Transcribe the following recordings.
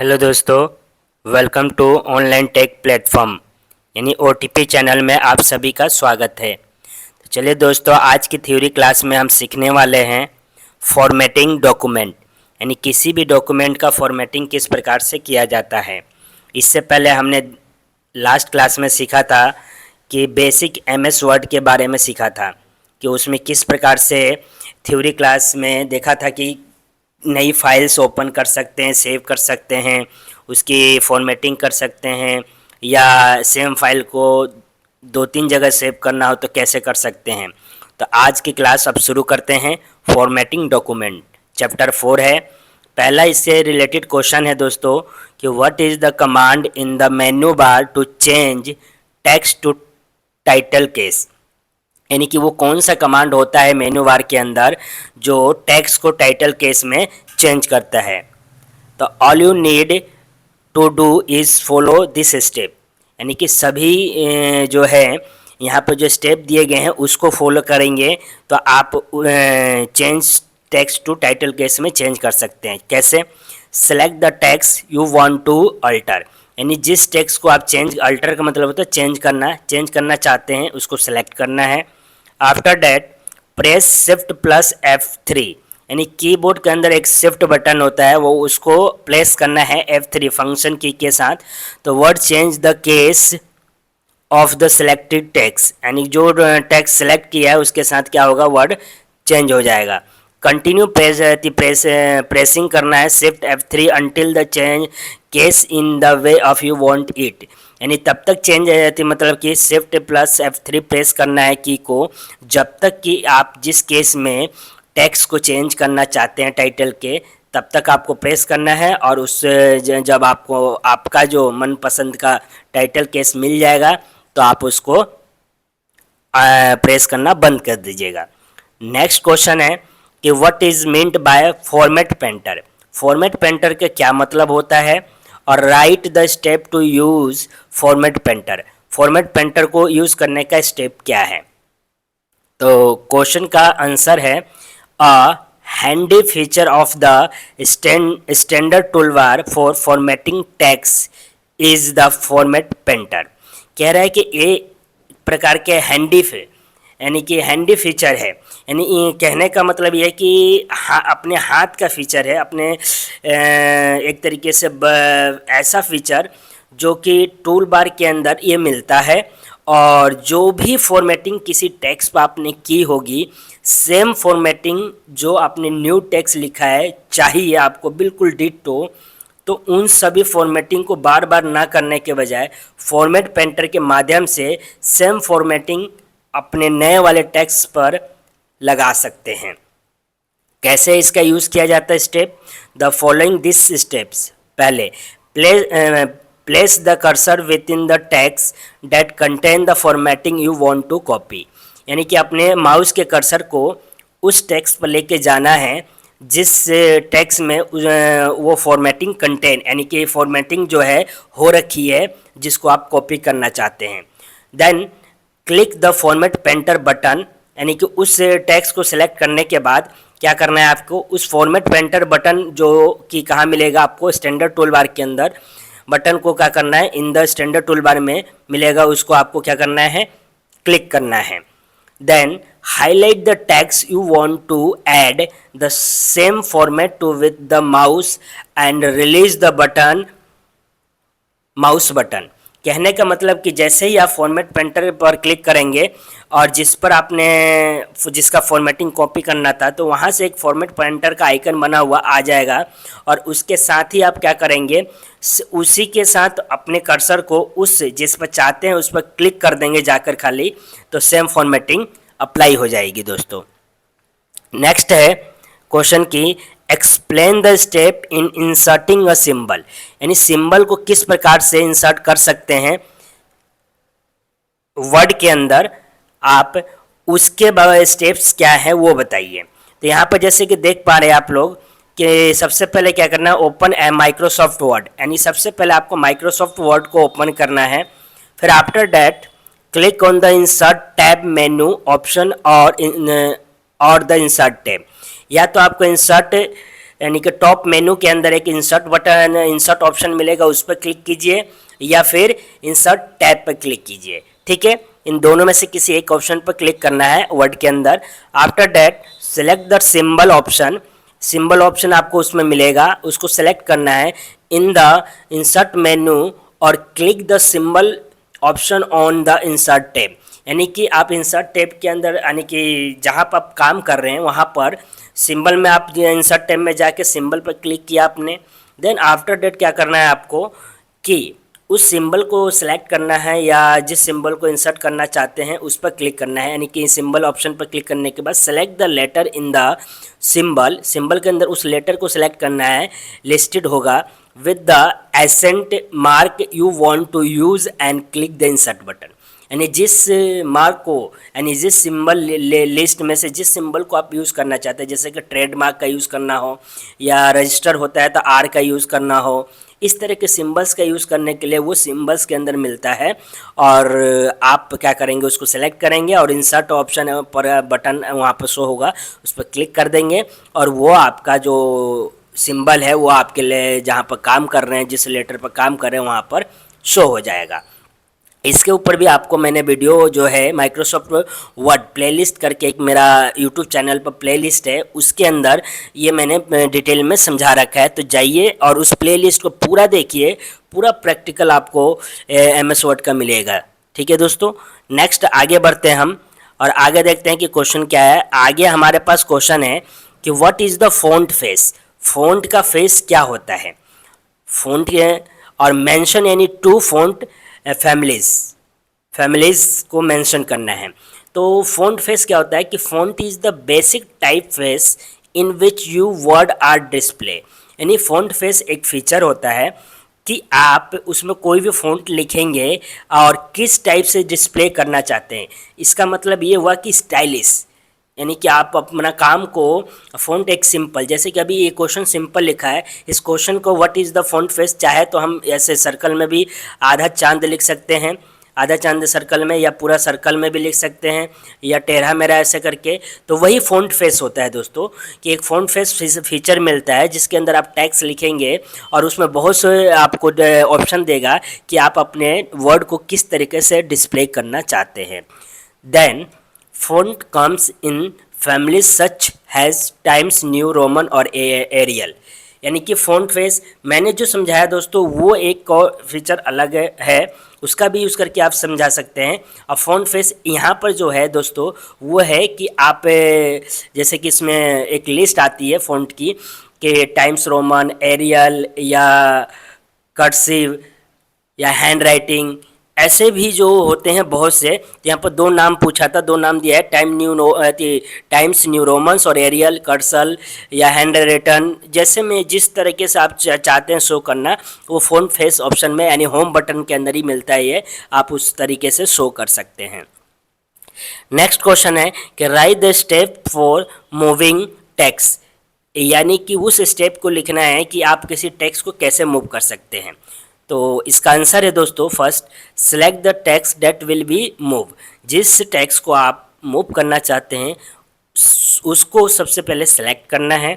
Hello दोस्तों, welcome to online tech platform यानी OTP channel में आप सभी का स्वागत है। तो चलिए दोस्तों, आज की थ्योरी क्लास में हम सीखने वाले हैं फॉर्मेटिंग डॉक्यूमेंट, यानी किसी भी डॉक्यूमेंट का फॉर्मेटिंग किस प्रकार से किया जाता है। इससे पहले हमने लास्ट क्लास में सीखा था कि बेसिक MS वर्ड के बारे में सीखा था कि उसमें किस प्रकार से थ्योरी क्लास में देखा था कि नई फाइल्स ओपन कर सकते हैं, सेव कर सकते हैं, उसकी फॉर्मेटिंग कर सकते हैं, या सेम फाइल को 2-3 जगह सेव करना हो तो कैसे कर सकते हैं। तो आज की क्लास अब शुरू करते हैं। फॉर्मेटिंग डॉक्यूमेंट चैप्टर 4 है। पहला इससे रिलेटेड क्वेश्चन है दोस्तों कि what is the command in the menu bar to change text to title case, यानी कि वो कौन सा कमांड होता है मेन्यू बार के अंदर जो टेक्स्ट को टाइटल केस में चेंज करता है। तो all you need to do is follow this step, यानी कि सभी जो है यहाँ पर जो स्टेप दिए गए हैं उसको फॉलो करेंगे तो आप change text to title case में चेंज कर सकते हैं। कैसे? Select the text you want to alter, यानी जिस टेक्स्ट को आप अल्टर का मतलब होता है चेंज करना चाहते हैं उसको सेलेक्ट करना है। After that press shift plus F3, यानी कीबोर्ड के अंदर एक शिफ्ट बटन होता है, वो उसको प्लेस करना है F3 फंक्शन की के साथ। तो word change the case of the selected text, यानी जो टेक्स्ट सेलेक्ट किया है उसके साथ क्या होगा, वर्ड चेंज हो जाएगा। कंटिन्यू प्रेसिंग करना है shift F3 until the change case in the way of you want it, यानी तब तक चेंज हो जाती है, मतलब कि शिफ्ट प्लस F3 प्रेस करना है की को जब तक कि आप जिस केस में टेक्स्ट को चेंज करना चाहते हैं टाइटल के तब तक आपको प्रेस करना है। और उस जब आपको आपका जो मनपसंद का टाइटल केस मिल जाएगा तो आप उसको प्रेस करना बंद कर दीजिएगा। नेक्स्ट क्वेश्चन है कि what is meant by format painter. Format painter का क्या मतलब होता है और write the step to use format painter, format painter को यूज करने का स्टेप क्या है। तो क्वेश्चन का आंसर है अ handy feature of the standard toolbar for formatting text is the format painter. कह रहा है कि ये प्रकार के यानी कि हैंडी फीचर है, यानी ये कहने का मतलब ये है कि अपने हाथ का फीचर है, अपने एक तरीके से ऐसा फीचर जो कि टूल बार के अंदर ये मिलता है। और जो भी फॉर्मेटिंग किसी टेक्स्ट पर आपने की होगी, सेम फॉर्मेटिंग जो आपने न्यू टेक्स्ट लिखा है चाहिए आपको बिल्कुल डिट्टो, तो उन सभी फॉर्मेटिंग को बार बार ना करने के बजाय फॉर्मेट पेंटर के माध्यम से सेम फॉर्मेटिंग अपने नए वाले टेक्स्ट पर लगा सकते हैं। कैसे इसका यूज़ किया जाता है step, the following this steps. पहले place the cursor within the text that contain the formatting you want to copy, यानी कि अपने माउस के कर्सर को उस टेक्स्ट पर लेके जाना है जिस टेक्स्ट में वो फॉर्मेटिंग कंटेन, यानी कि फॉर्मेटिंग जो है हो रखी है जिसको आप कॉपी करना चाहते हैं। Then click the format painter button, यानी कि उस टेक्स्ट को सिलेक्ट करने के बाद क्या करना है आपको, उस फॉर्मेट पेंटर बटन जो कि कहाँ मिलेगा आपको, स्टैंडर्ड टूल बार के अंदर बटन को क्या करना है, in the standard tool bar में मिलेगा, उसको आपको क्या करना है, क्लिक करना है। Then highlight the text you want to add the same format to with the mouse and release the button, mouse button. कहने का मतलब कि जैसे ही आप फॉर्मेट पेंटर पर क्लिक करेंगे और जिस पर आपने जिसका फॉर्मेटिंग कॉपी करना था तो वहाँ से एक फॉर्मेट पेंटर का आइकन बना हुआ आ जाएगा और उसके साथ ही आप क्या करेंगे, उसी के साथ अपने कर्सर को उस जिस पर चाहते हैं उस पर क्लिक कर देंगे जाकर खाली, तो सेम फॉर्मेटिंग अप्लाई हो जाएगी दोस्तों। नेक्स्ट है क्वेश्चन की explain the step in inserting a symbol, यानी सिंबल को किस प्रकार से इंसर्ट कर सकते हैं वर्ड के अंदर, आप उसके स्टेप्स क्या है वो बताइए। तो यहाँ पर जैसे कि देख पा रहे हैं आप लोग कि सबसे पहले क्या करना है, ओपन ए माइक्रोसॉफ्ट वर्ड, यानी सबसे पहले आपको माइक्रोसॉफ्ट वर्ड को ओपन करना है। फिर after that click on the insert tab menu option और द इंसर्ट टैब, या तो आपको इंसर्ट यानी कि टॉप मेनू के अंदर एक इंसर्ट बटन, इंसर्ट ऑप्शन मिलेगा, उस पर क्लिक कीजिए या फिर इंसर्ट टैब पर क्लिक कीजिए। ठीक है, इन दोनों में से किसी एक ऑप्शन पर क्लिक करना है वर्ड के अंदर। After that select the symbol option, symbol option आपको उसमें मिलेगा, उसको सेलेक्ट करना है इन द इंसर्ट मेनू और click the symbol option on the insert tab. यानी कि आप इंसर्ट टैब के अंदर, यानी कि जहाँ पर आप काम कर रहे हैं वहाँ पर सिंबल में आप इंसर्ट टैब में जाके सिंबल पर क्लिक किया आपने। देन आफ्टर डेट क्या करना है आपको कि उस सिंबल को सिलेक्ट करना है या जिस सिंबल को इंसर्ट करना चाहते हैं उस पर क्लिक करना है। यानी कि सिंबल ऑप्शन पर क्लिक करने के बाद select the letter in the symbol, symbol के अंदर उस लेटर को सिलेक्ट करना है, लिस्टेड होगा with the accent mark you want to use and click the insert button. यानी जिस मार्क को, यानी जिस सिंबल लिस्ट में से जिस सिंबल को आप यूज़ करना चाहते हैं, जैसे कि ट्रेडमार्क का यूज़ करना हो या रजिस्टर होता है तो आर का यूज़ करना हो, इस तरह के सिंबल्स का यूज़ करने के लिए वो सिंबल्स के अंदर मिलता है। और आप क्या करेंगे, उसको सेलेक्ट करेंगे और इंसर्ट ऑप्शन पर बटन वहाँ पर शो होगा, उस पर क्लिक कर देंगे और वो आपका जो सिंबल है वो आपके लिए जहाँ पर काम कर रहे हैं, जिस लेटर पर काम कर रहे हैं वहाँ पर शो हो जाएगा। इसके ऊपर भी आपको मैंने वीडियो जो है माइक्रोसॉफ्ट वर्ड प्लेलिस्ट करके एक मेरा यूट्यूब चैनल पर प्लेलिस्ट है, उसके अंदर ये मैंने डिटेल में समझा रखा है, तो जाइए और उस प्लेलिस्ट को पूरा देखिए, पूरा प्रैक्टिकल आपको MS वर्ड का मिलेगा। ठीक है दोस्तों, नेक्स्ट आगे बढ़ते हैं हम और आगे देखते हैं कि क्वेश्चन क्या है। आगे हमारे पास क्वेश्चन है कि what is the font face, font का फेस क्या होता है। फ़ॉन्ट और मेंशन यानी टू फ़ॉन्ट फैमिलीज को मेंशन करना है। तो फ़ॉन्ट फेस क्या होता है कि font is the basic typeface in which you word are display. यानी फ़ॉन्ट फेस एक फीचर होता है कि आप उसमें कोई भी फ़ॉन्ट लिखेंगे और किस टाइप से डिस्प्ले करना चाहते हैं। इसका मतलब ये हुआ कि स्टाइलिश, यानी कि आप अपना काम को फ़ॉन्ट एक सिंपल, जैसे कि अभी ये क्वेश्चन सिंपल लिखा है, इस क्वेश्चन को what is the font face, चाहे तो हम ऐसे सर्कल में भी आधा चांद लिख सकते हैं, आधा चांद सर्कल में, या पूरा सर्कल में भी लिख सकते हैं, या टेढ़ा मेढ़ा ऐसे करके। तो वही फ़ॉन्ट फेस होता है दोस्तों, कि एक फ़ॉन्ट फेस फीचर मिलता है जिसके अंदर आप टेक्स्ट लिखेंगे और उसमें बहुत से आपको ऑप्शन देगा कि आप अपने वर्ड को किस तरीके से डिस्प्ले करना चाहते हैं। Then font comes in families such as Times New Roman और Arial। यानी कि फ़ॉन्ट फेस मैंने जो समझाया दोस्तों वो एक और फीचर अलग है, उसका भी यूज़ करके आप समझा सकते हैं। और फ़ॉन्ट फेस यहाँ पर जो है दोस्तों वो है कि आप जैसे कि इसमें एक लिस्ट आती है फ़ॉन्ट की कि टाइम्स रोमन, एरियल या कर्सिव या हैंड राइटिंग, ऐसे भी जो होते हैं बहुत से। यहाँ पर दो नाम पूछा था, दो नाम दिया है, टाइम्स न्यू रोमन्स और एरियल कर्सल या हैंड रिटन। जैसे में जिस तरीके से आप चाहते हैं शो करना, वो फ़ॉन्ट फेस ऑप्शन में यानी होम बटन के अंदर ही मिलता है, ये आप उस तरीके से शो कर सकते हैं। नेक्स्ट क्वेश्चन है कि write the step for moving text, यानी कि उस स्टेप को लिखना है कि आप किसी टेक्स्ट को कैसे मूव कर सकते हैं। तो इसका आंसर है दोस्तों first, select the text that will be move. जिस टेक्स्ट को आप मूव करना चाहते हैं उसको सबसे पहले सेलेक्ट करना है।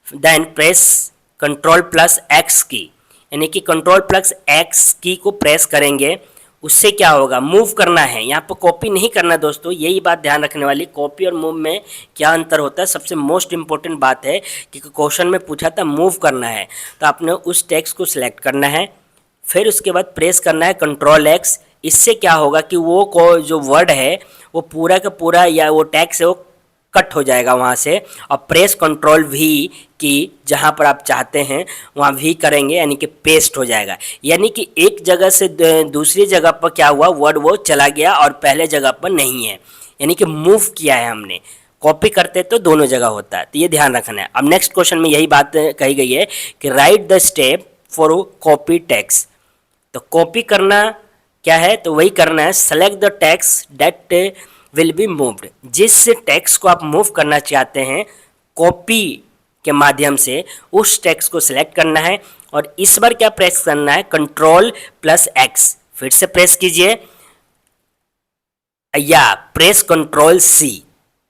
देन प्रेस Ctrl+X की, यानी कि Ctrl+X की को प्रेस करेंगे, उससे क्या होगा, मूव करना है। यहाँ पर कॉपी नहीं करना दोस्तों, यही बात ध्यान रखने वाली, कॉपी और मूव में क्या अंतर होता है, सबसे मोस्ट इंपॉर्टेंट बात है कि क्वेश्चन में पूछा था मूव करना है, तो आपने उस टेक्स्ट को सिलेक्ट करना है, फिर उसके बाद प्रेस करना है Ctrl+X। इससे क्या होगा कि वो जो वर्ड है वो पूरा का पूरा या वो टेक्स्ट है वो कट हो जाएगा वहाँ से, और प्रेस Ctrl+V की जहाँ पर आप चाहते हैं वहाँ V करेंगे यानी कि पेस्ट हो जाएगा। यानी कि एक जगह से दूसरी जगह पर क्या हुआ, वर्ड वो चला गया और पहले जगह पर नहीं है, यानी कि मूव किया है हमने। कॉपी करते तो दोनों जगह होता है, तो ये ध्यान रखना है। अब नेक्स्ट क्वेश्चन में यही बात कही गई है कि write the step for copy text. तो कॉपी करना क्या है, तो वही करना है, select the text that will be moved. जिस टेक्स्ट को आप मूव करना चाहते हैं कॉपी के माध्यम से, उस टेक्स्ट को सिलेक्ट करना है और इस बार क्या प्रेस करना है, Ctrl+X। फिर से प्रेस कीजिए या प्रेस Ctrl+C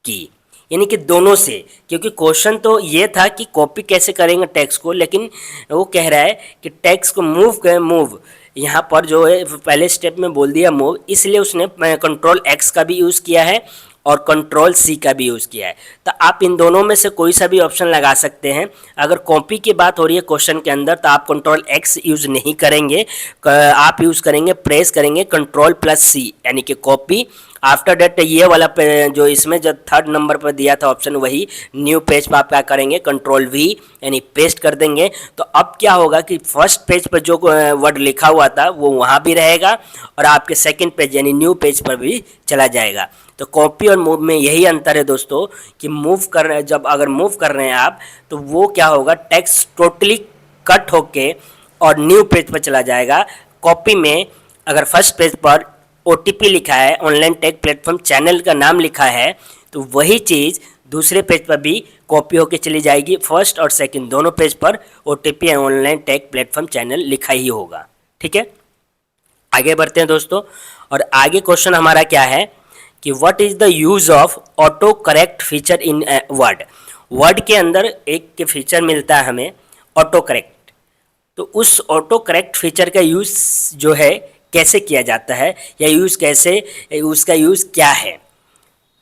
की, यानी कि दोनों से, क्योंकि क्वेश्चन तो ये था कि कॉपी कैसे करेंगे टेक्स्ट को, लेकिन वो कह रहा है कि टेक्स्ट को मूव यहाँ पर जो है पहले स्टेप में बोल दिया मूव, इसलिए उसने कंट्रोल एक्स का भी यूज़ किया है और कंट्रोल सी का भी यूज़ किया है। तो आप इन दोनों में से कोई सा भी ऑप्शन लगा सकते हैं। अगर कॉपी की बात हो रही है क्वेश्चन के अंदर तो आप कंट्रोल एक्स यूज़ नहीं करेंगे, आप यूज़ करेंगे प्रेस करेंगे कंट्रोल प्लस सी यानी कि कॉपी। आफ्टर डेट ये वाला जो इसमें जो थर्ड नंबर पर दिया था ऑप्शन, वही न्यू पेज पर आप क्या करेंगे कंट्रोल वी यानी पेस्ट कर देंगे। तो अब क्या होगा कि फर्स्ट पेज पर जो वर्ड लिखा हुआ था वो वहाँ भी रहेगा और आपके सेकंड पेज यानी न्यू पेज पर भी चला जाएगा। तो कॉपी और मूव में यही अंतर है दोस्तों कि मूव कर रहे हैं, जब अगर मूव कर रहे हैं आप तो वो क्या होगा टेक्स्ट टोटली कट होके और न्यू पेज पर चला जाएगा। कॉपी में अगर फर्स्ट पेज पर OTP लिखा है, ऑनलाइन टेक प्लेटफॉर्म चैनल का नाम लिखा है, तो वही चीज़ दूसरे पेज पर भी कॉपी होके चली जाएगी। फर्स्ट और सेकंड दोनों पेज पर OTP या ऑनलाइन टेक प्लेटफॉर्म चैनल लिखा ही होगा। ठीक है, आगे बढ़ते हैं दोस्तों। और आगे क्वेश्चन हमारा क्या है कि what is the use of auto correct feature in word. Word के अंदर एक फीचर मिलता है हमें ऑटो करेक्ट, तो उस ऑटो करेक्ट फीचर का यूज़ जो है कैसे किया जाता है या यूज़ कैसे, उसका यूज़ क्या है।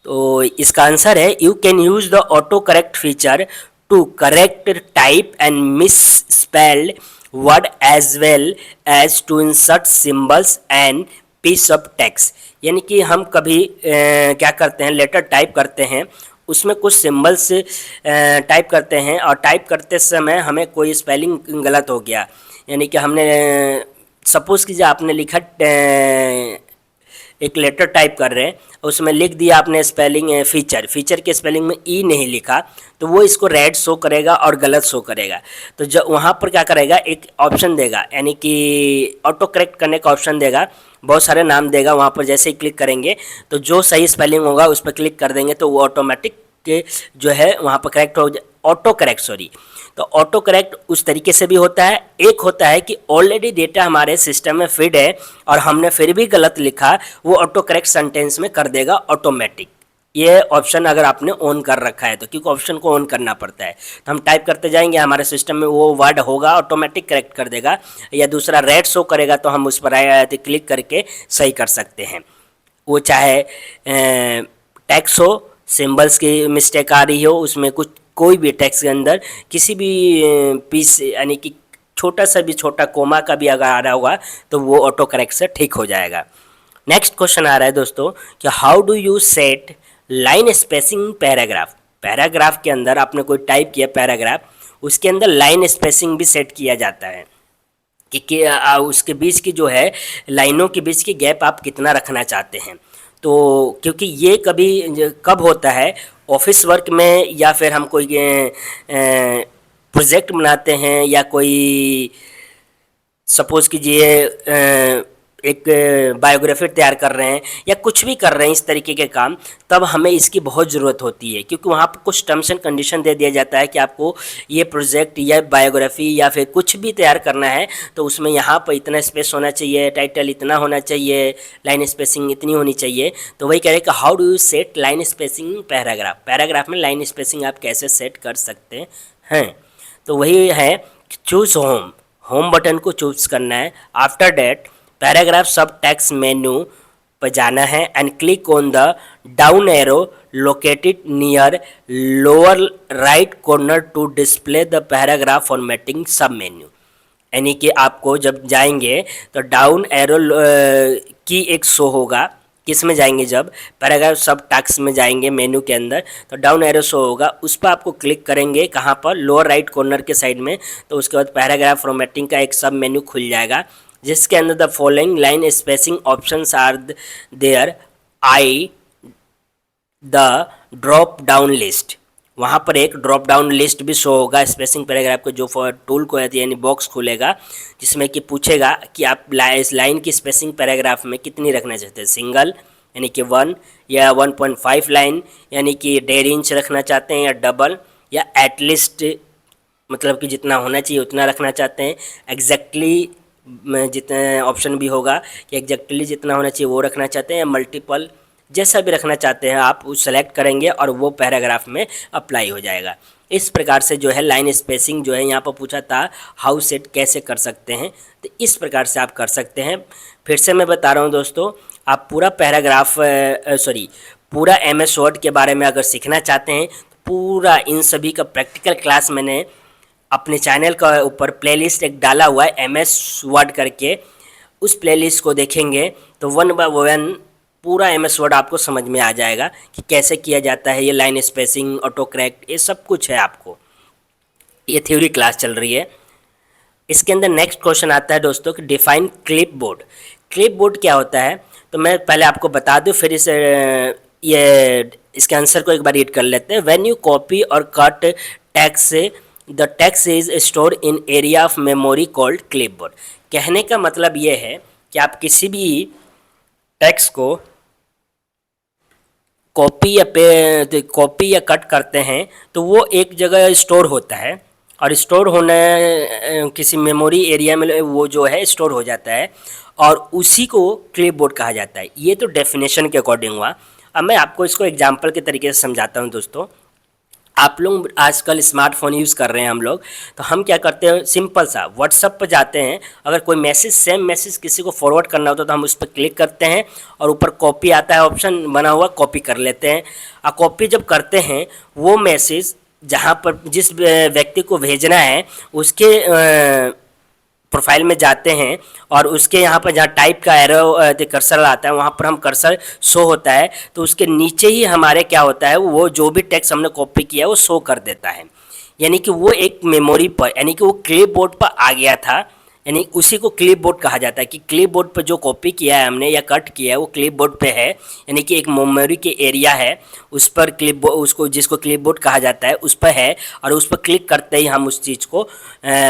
तो इसका आंसर है you can use the autocorrect feature to correct type and misspelled word as well as to insert symbols and piece of text. यानी कि हम कभी क्या करते हैं, लेटर टाइप करते हैं, उसमें कुछ सिम्बल्स टाइप करते हैं और टाइप करते समय हमें कोई स्पेलिंग गलत हो गया, यानी कि हमने सपोज़ कीजिए आपने लिखा एक लेटर टाइप कर रहे हैं, उसमें लिख दिया आपने स्पेलिंग फीचर के स्पेलिंग में ई नहीं लिखा, तो वो इसको रेड शो करेगा और गलत शो करेगा। तो जब वहाँ पर क्या करेगा, एक ऑप्शन देगा यानी कि ऑटो करेक्ट करने का ऑप्शन देगा, बहुत सारे नाम देगा। वहाँ पर जैसे ही क्लिक करेंगे तो जो सही स्पेलिंग होगा उस पर क्लिक कर देंगे तो वो ऑटोमेटिक के जो है वहाँ पर करेक्ट हो ऑटो करेक्ट सॉरी। तो ऑटो करेक्ट उस तरीके से भी होता है। एक होता है कि ऑलरेडी डेटा हमारे सिस्टम में फीड है और हमने फिर भी गलत लिखा, वो ऑटो करेक्ट सेंटेंस में कर देगा ऑटोमेटिक। ये ऑप्शन अगर आपने ऑन कर रखा है तो, क्योंकि ऑप्शन को ऑन करना पड़ता है, तो हम टाइप करते जाएंगे हमारे सिस्टम में वो वर्ड होगा ऑटोमेटिक करेक्ट कर देगा। या दूसरा रेड शो करेगा तो हम उस पर क्लिक करके सही कर सकते हैं। वो चाहे टेक्स्ट हो, सिंबल्स की मिस्टेक आ रही हो, उसमें कुछ कोई भी टेक्स्ट के अंदर किसी भी पीस यानी कि छोटा सा भी छोटा कोमा का भी अगर आ रहा होगा तो वो ऑटो करेक्ट से ठीक हो जाएगा। नेक्स्ट क्वेश्चन आ रहा है दोस्तों कि how do you set line spacing paragraph. Paragraph के अंदर आपने कोई टाइप किया पैराग्राफ, उसके अंदर लाइन स्पेसिंग भी सेट किया जाता है कि उसके बीच की जो है लाइनों के बीच की गैप आप कितना रखना चाहते हैं। तो क्योंकि ये कभी कब होता है, ऑफिस वर्क में या फिर हम कोई प्रोजेक्ट बनाते हैं या कोई सपोज़ कीजिए एक बायोग्राफी तैयार कर रहे हैं या कुछ भी कर रहे हैं इस तरीके के काम, तब हमें इसकी बहुत ज़रूरत होती है। क्योंकि वहाँ पर कुछ टर्म्स एंड कंडीशन दे दिया जाता है कि आपको ये प्रोजेक्ट या बायोग्राफी या फिर कुछ भी तैयार करना है तो उसमें यहाँ पर इतना स्पेस होना चाहिए, टाइटल इतना होना चाहिए, लाइन स्पेसिंग इतनी होनी चाहिए। तो वही कह रहे हैं कि how do you set line spacing paragraph. Paragraph में लाइन स्पेसिंग आप कैसे सेट कर सकते हैं। तो वही है चूज़ होम बटन को चूज़ करना है। After that paragraph sub text menu पर जाना है and click on the down arrow located near lower right corner to display the paragraph formatting submenu. यानी कि आपको जब जाएंगे तो डाउन एरो की एक शो होगा, किस में जाएंगे, जब पैराग्राफ सब टैक्स में जाएंगे मेन्यू के अंदर तो डाउन एरो शो होगा, उस पर आपको क्लिक करेंगे कहाँ पर, लोअर राइट कॉर्नर के साइड में। तो उसके बाद पैराग्राफ फॉर्मेटिंग का एक सब मेन्यू खुल जाएगा जिसके अंदर the following line spacing options are there in the drop down list. वहाँ पर एक ड्रॉप डाउन लिस्ट भी शो होगा स्पेसिंग पैराग्राफ को, जो फॉर टूल को यानी बॉक्स खुलेगा जिसमें कि पूछेगा कि आप इस लाइन की स्पेसिंग पैराग्राफ में कितनी रखना चाहते हैं, सिंगल यानी कि 1 या 1.5 लाइन यानी कि 1.5 इंच रखना चाहते हैं, या डबल या एटलीस्ट मतलब कि जितना होना चाहिए उतना रखना चाहते हैं, एग्जैक्टली जितना ऑप्शन भी होगा कि एग्जैक्टली जितना होना चाहिए वो रखना चाहते हैं, या मल्टीपल जैसा भी रखना चाहते हैं आप उस सेलेक्ट करेंगे और वो पैराग्राफ में अप्लाई हो जाएगा। इस प्रकार से जो है लाइन स्पेसिंग जो है यहाँ पर पूछा था हाउ सेट कैसे कर सकते हैं, तो इस प्रकार से आप कर सकते हैं। फिर से मैं बता रहा हूँ दोस्तों, आप पूरा पैराग्राफ पूरा MS वर्ड के बारे में अगर सीखना चाहते हैं तो पूरा इन सभी का प्रैक्टिकल क्लास मैंने अपने चैनल का ऊपर प्लेलिस्ट एक डाला हुआ है MS वर्ड करके। उस प्लेलिस्ट को देखेंगे तो 1 बाय 1 पूरा MS वर्ड आपको समझ में आ जाएगा कि कैसे किया जाता है। ये लाइन स्पेसिंग, ऑटो करेक्ट, ये सब कुछ है आपको। ये थ्योरी क्लास चल रही है। इसके अंदर नेक्स्ट क्वेश्चन आता है दोस्तों कि डिफाइन क्लिपबोर्ड। क्लिपबोर्ड क्या होता है, तो मैं पहले आपको बता दूं, फिर इसके आंसर को एक बार रीड कर लेते हैं। व्हेन यू कॉपी और cut text, the text is store in area of memory called clipboard. कहने का मतलब ये है कि आप किसी भी टेक्स्ट को कॉपी या कट करते हैं तो वो एक जगह स्टोर होता है, और स्टोर होने किसी मेमोरी एरिया में वो जो है स्टोर हो जाता है, और उसी को क्लिपबोर्ड कहा जाता है। ये तो डेफिनेशन के अकॉर्डिंग हुआ। अब मैं आपको इसको एग्जांपल के तरीके से समझाता हूँ दोस्तों। आप लोग आजकल स्मार्टफोन यूज़ कर रहे हैं हम लोग, तो हम क्या करते हैं, सिंपल सा व्हाट्सअप पर जाते हैं, अगर कोई मैसेज सेम मैसेज किसी को फॉरवर्ड करना होता है तो हम उस पर क्लिक करते हैं और ऊपर कॉपी आता है ऑप्शन बना हुआ, कॉपी कर लेते हैं। और कॉपी जब करते हैं वो मैसेज जहाँ पर जिस व्यक्ति को भेजना है उसके प्रोफाइल में जाते हैं, और उसके यहाँ पर जहाँ टाइप का एरो कर्सर आता है वहाँ पर हम कर्सर शो होता है, तो उसके नीचे ही हमारे क्या होता है, वो जो भी टेक्स्ट हमने कॉपी किया है वो शो कर देता है। यानी कि वो एक मेमोरी पर, यानी कि वो क्लिपबोर्ड पर आ गया था, यानी उसी को क्लिपबोर्ड कहा जाता है कि क्लिपबोर्ड पर जो कॉपी किया है हमने या कट किया है वो क्लिपबोर्ड पे है, यानी कि एक मेमोरी के एरिया है उस पर क्लिपबोर्ड, उसको जिसको क्लिपबोर्ड कहा जाता है उस पर है, और उस पर क्लिक करते ही हम उस चीज़ को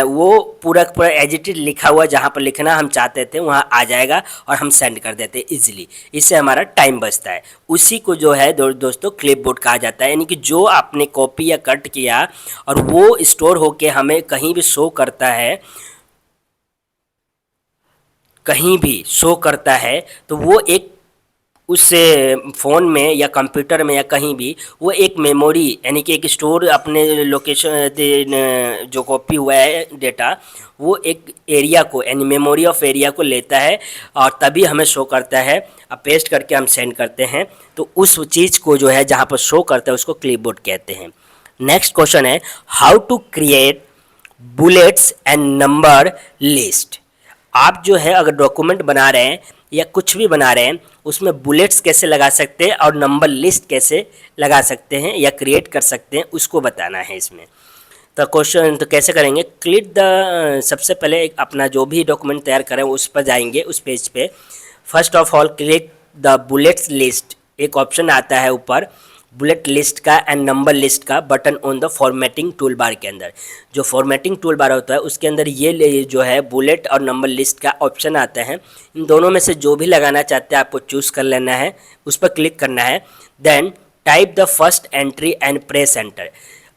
वो पूरा पूरा एज इट इज लिखा हुआ जहाँ पर लिखना हम चाहते थे वहाँ आ जाएगा और हम सेंड कर देते हैं ईजिली। इससे हमारा टाइम बचता है। उसी को जो है दोस्तों क्लिपबोर्ड कहा जाता है, यानी कि जो आपने कॉपी या कट किया और वो स्टोर होके हमें कहीं भी शो करता है, कहीं भी शो करता है, तो वो एक उस फ़ोन में या कंप्यूटर में या कहीं भी वो एक मेमोरी, यानी कि एक स्टोर अपने लोकेशन जो कॉपी हुआ है डेटा, वो एक एरिया को यानी मेमोरी ऑफ एरिया को लेता है और तभी हमें शो करता है। अब पेस्ट करके हम सेंड करते हैं तो उस चीज़ को जो है जहाँ पर शो करता है उसको क्लिपबोर्ड कहते हैं। नेक्स्ट क्वेश्चन है how to create bullets and number list. आप जो है अगर डॉक्यूमेंट बना रहे हैं या कुछ भी बना रहे हैं उसमें बुलेट्स कैसे लगा सकते हैं और नंबर लिस्ट कैसे लगा सकते हैं या क्रिएट कर सकते हैं उसको बताना है इसमें। तो क्वेश्चन तो कैसे करेंगे, क्लिक द, सबसे पहले एक अपना जो भी डॉक्यूमेंट तैयार करें उस पर जाएंगे, उस पेज पे first of all click the bullets list, एक ऑप्शन आता है ऊपर बुलेट लिस्ट का एंड नंबर लिस्ट का button on the formatting tool bar के अंदर। जो फॉर्मेटिंग टूल बार होता है उसके अंदर ये जो है बुलेट और नंबर लिस्ट का ऑप्शन आता है। इन दोनों में से जो भी लगाना चाहते हैं आपको चूज़ कर लेना है, उस पर क्लिक करना है। Then type the first entry and press enter.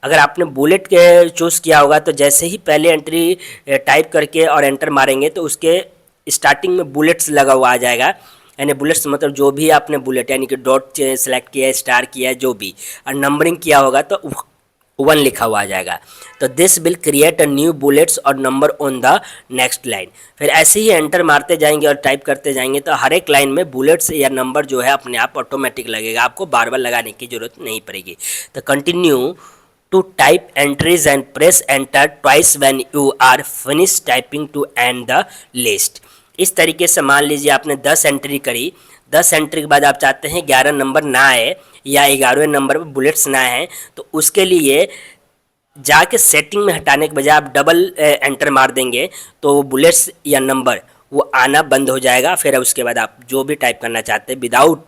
अगर आपने बुलेट के चूज़ किया होगा तो जैसे ही पहले एंट्री टाइप करके और एंटर मारेंगे तो उसके स्टार्टिंग में बुलेट्स लगा हुआ आ जाएगा, यानी बुलेट्स मतलब जो भी आपने बुलेट यानी कि डॉट सेलेक्ट किया है, स्टार किया है, जो भी, और नंबरिंग किया होगा तो 1 लिखा हुआ आ जाएगा। तो this will create a new bullets और number on the next line. फिर ऐसे ही एंटर मारते जाएंगे और टाइप करते जाएंगे तो हर एक लाइन में बुलेट्स या नंबर जो है अपने आप ऑटोमेटिक लगेगा, आपको बार बार लगाने की जरूरत नहीं पड़ेगी। तो continue to type entries and press enter twice when you are finish typing to end the list. इस तरीके से मान लीजिए आपने 10 एंट्री करी, 10 एंट्री के बाद आप चाहते हैं 11 नंबर ना आए या 11वें नंबर पर बुलेट्स ना आए, तो उसके लिए जाके सेटिंग में हटाने के बजाय आप डबल एंटर मार देंगे तो वो बुलेट्स या नंबर वो आना बंद हो जाएगा। फिर उसके बाद आप जो भी टाइप करना चाहते हैं विदाउट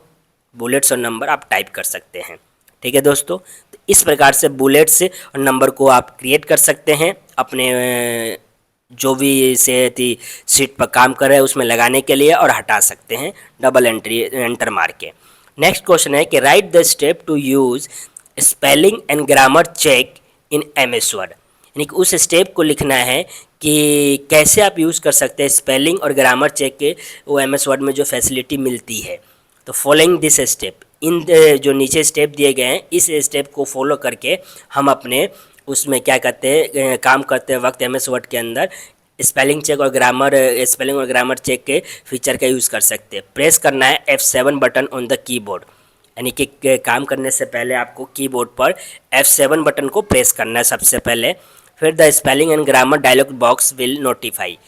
बुलेट्स और नंबर आप टाइप कर सकते हैं। ठीक है दोस्तों, तो इस प्रकार से बुलेट्स और नंबर को आप क्रिएट कर सकते हैं अपने जो भी से सीट पर काम कर रहे हैं उसमें लगाने के लिए, और हटा सकते हैं डबल एंटर मार के। नेक्स्ट क्वेश्चन है कि write the step to use spelling and grammar check in MS Word, यानी कि उस स्टेप को लिखना है कि कैसे आप यूज़ कर सकते हैं स्पेलिंग और ग्रामर चेक के वो MS वर्ड में जो फैसिलिटी मिलती है। तो फॉलोइंग दिस स्टेप, इन जो नीचे स्टेप दिए गए हैं इस स्टेप को फॉलो करके हम अपने उसमें क्या कहते हैं काम करते वक्त MS वर्ड के अंदर स्पेलिंग और ग्रामर चेक के फीचर का यूज़ कर सकते हैं। प्रेस करना है F7 button on the keyboard, यानी कि काम करने से पहले आपको कीबोर्ड पर F7 बटन को प्रेस करना है सबसे पहले। फिर the spelling and grammar dialog box will notify,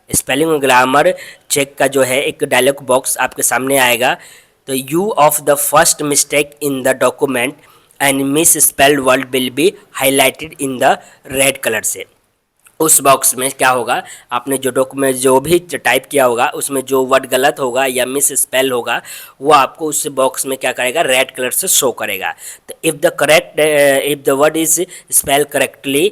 spelling और ग्रामर चेक का जो है एक डायलॉग बॉक्स आपके सामने आएगा। तो you of the first mistake in the document and misspelled word will be highlighted in the red colour से। उस बॉक्स में क्या होगा, आपने जो डॉक्यूमेंट जो भी टाइप किया होगा उसमें जो वर्ड गलत होगा या मिस स्पेल होगा वो आपको उस बॉक्स में क्या करेगा, रेड कलर से शो करेगा। तो if the word is spell correctly,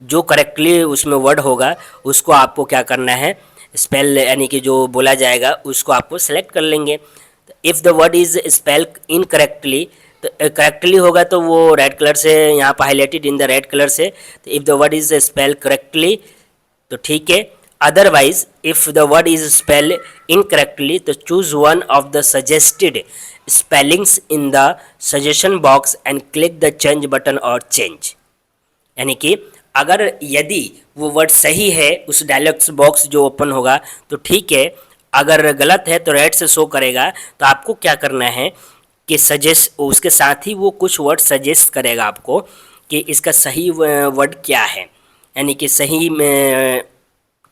जो करेक्टली उसमें वर्ड होगा उसको आपको क्या करना है, स्पेल यानी कि जो बोला जाएगा उसको आपको सेलेक्ट कर लेंगे। If the word is spell incorrectly, तो करेक्टली होगा तो वो रेड कलर से यहाँ पर highlighted in the red colour से। तो if the word is spell correctly तो ठीक है, otherwise if the word is spell incorrectly तो choose one of the suggested spellings in the suggestion box and click the change button और change. यानी कि अगर यदि वो वर्ड सही है उस डायलॉग बॉक्स जो ओपन होगा तो ठीक है, अगर गलत है तो रेड से शो करेगा। तो आपको क्या करना है कि सजेस्ट, उसके साथ ही वो कुछ वर्ड सजेस्ट करेगा आपको कि इसका सही वर्ड क्या है, यानी कि सही में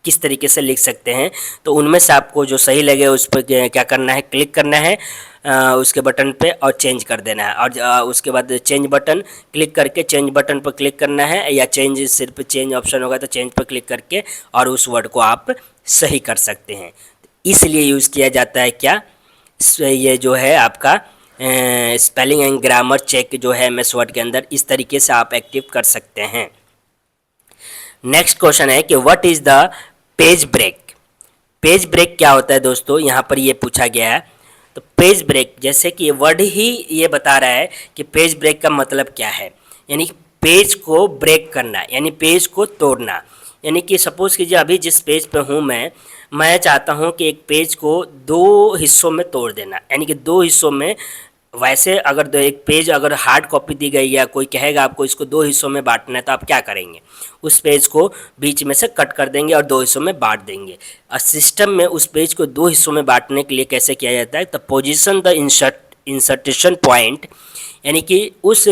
किस तरीके से लिख सकते हैं। तो उनमें से आपको जो सही लगे उस पर क्या करना है, क्लिक करना है उसके बटन पे और चेंज कर देना है। और उसके बाद चेंज बटन क्लिक करके चेंज बटन पर क्लिक करना है, या चेंज सिर्फ चेंज ऑप्शन होगा तो चेंज पर क्लिक करके और उस वर्ड को आप सही कर सकते हैं। इसलिए यूज़ किया जाता है क्या, ये जो है आपका स्पेलिंग एंड ग्रामर चेक जो है MS वर्ड के अंदर इस तरीके से आप एक्टिव कर सकते हैं। नेक्स्ट क्वेश्चन है कि what is the page break. Page break क्या होता है दोस्तों, यहाँ पर ये पूछा गया है। तो पेज ब्रेक जैसे कि वर्ड ही ये बता रहा है कि पेज ब्रेक का मतलब क्या है, यानी पेज को ब्रेक करना यानी पेज को तोड़ना। यानी कि सपोज़ कीजिए अभी जिस पेज पे हूँ मैं चाहता हूँ कि एक पेज को 2 हिस्सों में तोड़ देना, यानी कि 2 हिस्सों में। वैसे अगर एक पेज अगर हार्ड कॉपी दी गई या कोई कहेगा आपको इसको 2 हिस्सों में बांटना है तो आप क्या करेंगे, उस पेज को बीच में से कट कर देंगे और 2 हिस्सों में बांट देंगे। और सिस्टम में उस पेज को 2 हिस्सों में बांटने के लिए कैसे किया जाता है, तो पोजीशन द इंसर्टेशन पॉइंट, यानी कि उस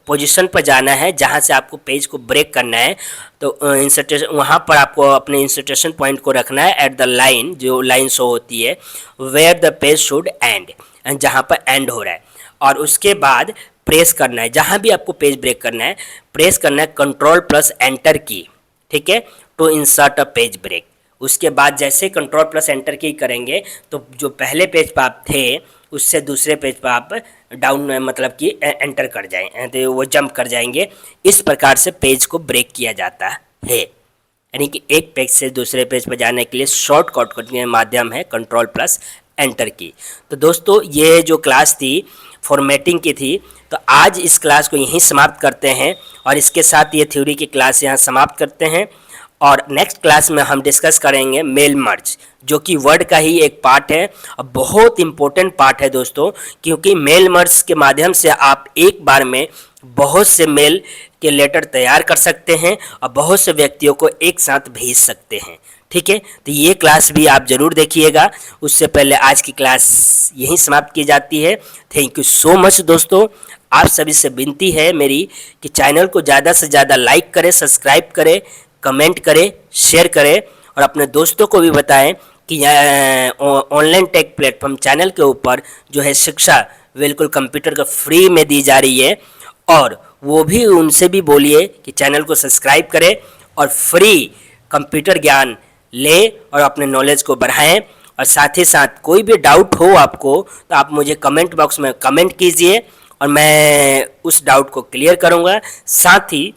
पोजीशन पर जाना है जहाँ से आपको पेज को ब्रेक करना है। तो इंसर्टेशन वहाँ पर आपको अपने इंसर्टेशन पॉइंट को रखना है एट द लाइन, जो लाइन शो होती है where the page should end, जहाँ पर एंड हो रहा है। और उसके बाद प्रेस करना है, जहाँ भी आपको पेज ब्रेक करना है प्रेस करना है Ctrl+Enter की, ठीक है, to insert a page break. उसके बाद जैसे Ctrl+Enter की करेंगे तो जो पहले पेज पर आप थे उससे दूसरे पेज पर आप डाउन मतलब कि एंटर कर जाएं तो वो जंप कर जाएंगे। इस प्रकार से पेज को ब्रेक किया जाता है, यानी कि एक पेज से दूसरे पेज पर जाने के लिए शॉर्टकट के माध्यम है Ctrl+Enter की। तो दोस्तों ये जो क्लास थी फॉर्मेटिंग की थी, तो आज इस क्लास को यहीं समाप्त करते हैं और इसके साथ ये थ्योरी की क्लास यहाँ समाप्त करते हैं। और नेक्स्ट क्लास में हम डिस्कस करेंगे मेल मर्ज, जो कि वर्ड का ही एक पार्ट है और बहुत इम्पोर्टेंट पार्ट है दोस्तों, क्योंकि मेल मर्ज के माध्यम से आप एक बार में बहुत से मेल के लेटर तैयार कर सकते हैं और बहुत से व्यक्तियों को एक साथ भेज सकते हैं। ठीक है, तो ये क्लास भी आप ज़रूर देखिएगा। उससे पहले आज की क्लास यहीं समाप्त की जाती है। थैंक यू सो मच दोस्तों। आप सभी से विनती है मेरी कि चैनल को ज़्यादा से ज़्यादा लाइक करें, सब्सक्राइब करें, कमेंट करें, शेयर करें और अपने दोस्तों को भी बताएं कि ऑनलाइन टेक प्लेटफॉर्म चैनल के ऊपर जो है शिक्षा बिल्कुल कंप्यूटर का फ्री में दी जा रही है। और वो भी उनसे भी बोलिए कि चैनल को सब्सक्राइब करें और फ्री कंप्यूटर ज्ञान ले और अपने नॉलेज को बढ़ाएं। और साथ ही साथ कोई भी डाउट हो आपको तो आप मुझे कमेंट बॉक्स में कमेंट कीजिए और मैं उस डाउट को क्लियर करूंगा। साथ ही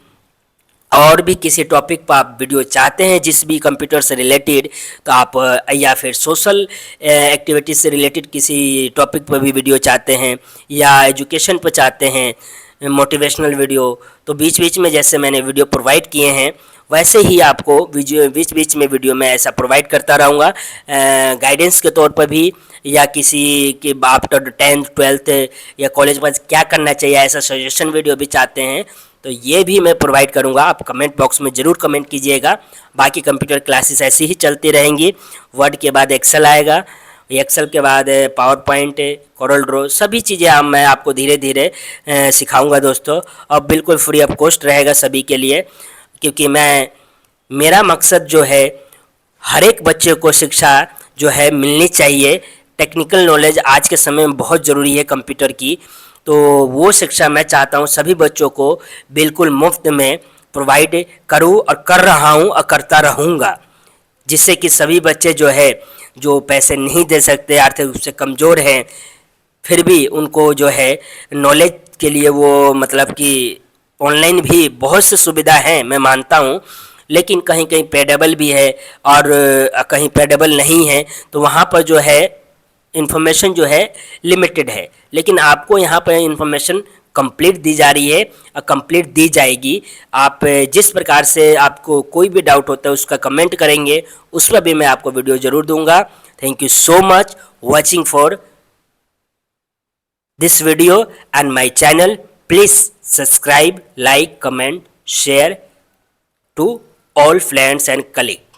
और भी किसी टॉपिक पर आप वीडियो चाहते हैं जिस भी कंप्यूटर से रिलेटेड, तो आप या फिर सोशल एक्टिविटीज से रिलेटेड किसी टॉपिक पर भी वीडियो चाहते हैं या एजुकेशन पर चाहते हैं मोटिवेशनल वीडियो, तो बीच बीच में जैसे मैंने वीडियो प्रोवाइड किए हैं वैसे ही आपको वीडियो बीच बीच में वीडियो में ऐसा प्रोवाइड करता रहूँगा, गाइडेंस के तौर पर भी, या किसी के आफ्टर 10th 12th या कॉलेज में क्या करना चाहिए ऐसा सजेशन वीडियो भी चाहते हैं तो ये भी मैं प्रोवाइड करूंगा। आप कमेंट बॉक्स में ज़रूर कमेंट कीजिएगा। बाकी कंप्यूटर क्लासेस ऐसी ही चलती रहेंगी। वर्ड के बाद एक्सेल आएगा, एक्सेल के बाद पावर पॉइंट, कोरल ड्रॉ, सभी चीज़ें मैं आपको धीरे धीरे सिखाऊंगा दोस्तों। और बिल्कुल फ्री ऑफ कॉस्ट रहेगा सभी के लिए, क्योंकि मेरा मकसद जो है हर एक बच्चे को शिक्षा जो है मिलनी चाहिए। टेक्निकल नॉलेज आज के समय में बहुत ज़रूरी है कंप्यूटर की, तो वो शिक्षा मैं चाहता हूँ सभी बच्चों को बिल्कुल मुफ्त में प्रोवाइड करूँ, और कर रहा हूँ और करता रहूँगा, जिससे कि सभी बच्चे जो है जो पैसे नहीं दे सकते, आर्थिक रूप से कमज़ोर हैं, फिर भी उनको जो है नॉलेज के लिए वो मतलब कि ऑनलाइन भी बहुत सी सुविधा है मैं मानता हूँ, लेकिन कहीं कहीं पेडेबल भी है और कहीं पेडेबल नहीं है, तो वहाँ पर जो है इन्फॉर्मेशन जो है लिमिटेड है। लेकिन आपको यहाँ पर इन्फॉर्मेशन कंप्लीट दी जा रही है और कंप्लीट दी जाएगी। आप जिस प्रकार से आपको कोई भी डाउट होता है उसका कमेंट करेंगे, उस पर भी मैं आपको वीडियो ज़रूर दूंगा। Thank you so much watching for this video and my channel. Please subscribe, like, comment, share to all friends and colleagues.